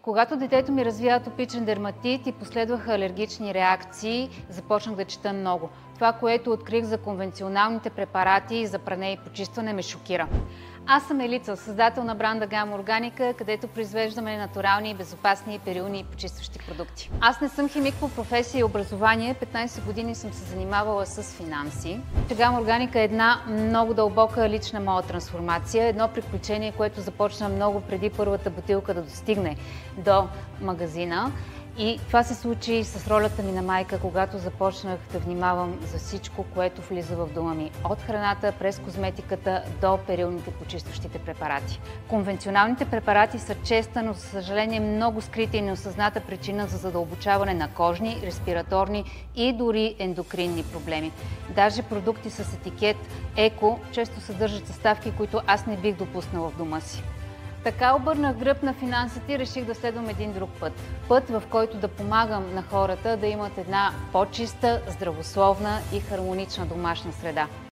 Когато детето ми разви атопичен дерматит и последваха алергични реакции, започнах да чета много. Това, което открих за конвенционалните препарати за пране и почистване, ме шокира. Аз съм Елица, създател на бранда Гама Органика, където произвеждаме натурални, безопасни, перилни и почистващи продукти. Аз не съм химик по професия и образование, 15 години съм се занимавала с финанси. Гама Органика е една много дълбока лична моя трансформация, едно приключение, което започна много преди първата бутилка да достигне до магазина. И това се случи с ролята ми на майка, когато започнах да внимавам за всичко, което влиза в дома ми. От храната, през козметиката до перилните почистващите препарати. Конвенционалните препарати са честа, но за съжаление много скрита и неосъзната причина за задълбочаване на кожни, респираторни и дори ендокринни проблеми. Даже продукти с етикет еко често съдържат съставки, които аз не бих допуснала в дома си. Така обърнах гръб на финансите и реших да следвам един друг път. Път, в който да помагам на хората да имат една по-чиста, здравословна и хармонична домашна среда.